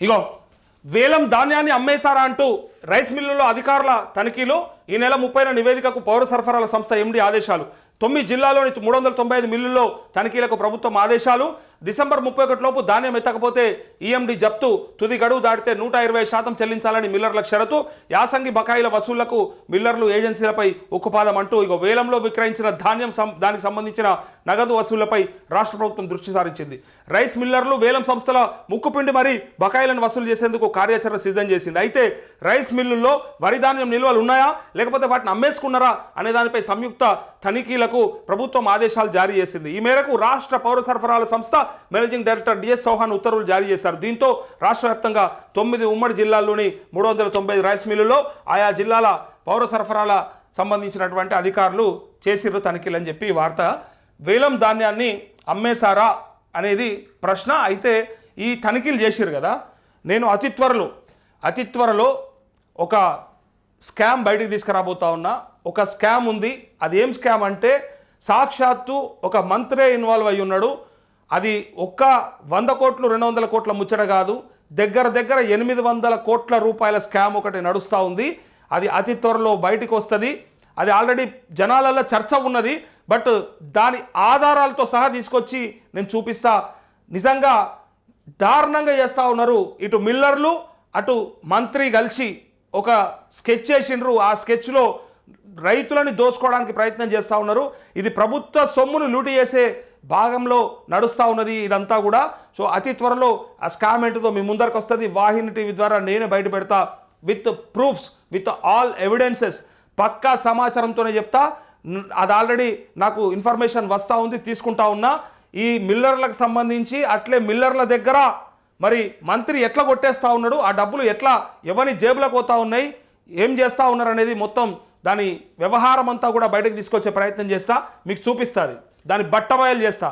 ఇగో వేలం ధాన్యాన్ని అమ్మేశారా అంటూ రైస్ మిల్లుల్లో అధికారుల తనిఖీలు. ఈ నెల 30న నివేదికకు పౌర సరఫరాల సంస్థ ఎండీ ఆదేశాలు. 9 జిల్లాల్లోని 395 మిల్లుల్లో తనిఖీలకు ప్రభుత్వం ఆదేశాలు. డిసెంబర్ 31 లోపు ధాన్యం ఎత్తకపోతే ఈఎండీ జప్తు. తుది గడువు దాటితే 120% చెల్లించాలని మిల్లర్లకు షరతు. యాసంగి బకాయిల వసూళ్లకు మిల్లర్లు ఏజెన్సీలపై ఉక్కుపాదం అంటూ ఇగో వేలంలో విక్రయించిన ధాన్యం దానికి సంబంధించిన నగదు వసూళ్లపై రాష్ట్ర ప్రభుత్వం దృష్టి సారించింది. రైస్ మిల్లర్లు వేలం సంస్థల ముక్కుపిండి మరీ బకాయిలను వసూలు చేసేందుకు కార్యాచరణ సిద్ధం చేసింది. అయితే రైస్ మిల్లుల్లో వరి ధాన్యం నిల్వలు ఉన్నాయా లేకపోతే వాటిని అమ్మేసుకున్నారా అనే దానిపై సంయుక్త తనిఖీలకు ప్రభుత్వం ఆదేశాలు జారీ చేసింది. ఈ మేరకు రాష్ట్ర పౌర సరఫరాల సంస్థ మేనేజింగ్ డైరెక్టర్ డిఎస్ చౌహాన్ ఉత్తర్వులు జారీ చేశారు. దీంతో రాష్ట్ర వ్యాప్తంగా 9 ఉమ్మడి జిల్లాల్లోని 395 రైస్ మిల్లుల్లో ఆయా జిల్లాల పౌర సరఫరాల సంబంధించినటువంటి అధికారులు చేసిర్రు తనిఖీలు అని చెప్పి వార్త. వేలం ధాన్యాన్ని అమ్మేశారా అనేది ప్రశ్న. అయితే ఈ తనిఖీలు చేసిర్రు కదా, నేను అతి త్వరలో ఒక స్కామ్ బయటికి తీసుకురాబోతా ఉన్నా. ఒక స్కామ్ ఉంది. అది ఏం స్కామ్ అంటే సాక్షాత్తు ఒక మంత్రే ఇన్వాల్వ్ అయ్యి ఉన్నాడు. అది ఒక్క 100 కోట్లు 200 కోట్ల ముచ్చట కాదు, దగ్గర 800 కోట్ల రూపాయల స్కామ్ ఒకటి నడుస్తూ ఉంది. అది అతి త్వరలో బయటికి వస్తుంది. అది ఆల్రెడీ జనాలలో చర్చ ఉన్నది. బట్ దాని ఆధారాలతో సహా తీసుకొచ్చి నేను చూపిస్తా. నిజంగా దారుణంగా చేస్తూ ఉన్నారు. ఇటు మిల్లర్లు అటు మంత్రి కలిసి ఒక స్కెచ్ చేసిండ్రు. ఆ స్కెచ్లో రైతులని దోసుకోవడానికి ప్రయత్నం చేస్తూ ఉన్నారు. ఇది ప్రభుత్వ సొమ్మును లూటి చేసే భాగంలో నడుస్తూ ఉన్నది ఇదంతా కూడా. సో అతి త్వరలో ఆ స్కామ్ ఏంటిదో మీ ముందరకు వస్తుంది. వాహిని టీవీ ద్వారా నేనే బయట పెడతా, with proofs, with all evidences, పక్కా సమాచారంతోనే చెప్తా. అది ఆల్రెడీ నాకు ఇన్ఫర్మేషన్ వస్తూ ఉంది, తీసుకుంటా ఉన్నా. ఈ మిల్లర్లకు సంబంధించి అట్లే మిల్లర్ల దగ్గర మరి మంత్రి ఎట్లా కొట్టేస్తూ ఉన్నాడు, ఆ డబ్బులు ఎట్లా ఎవరి జేబులకు పోతూ ఉన్నాయి, ఏం చేస్తూ ఉన్నారు అనేది మొత్తం దాని వ్యవహారం అంతా కూడా బయటకు తీసుకొచ్చే ప్రయత్నం చేస్తా, మీకు చూపిస్తుంది, దాన్ని బట్టబయలు చేస్తా.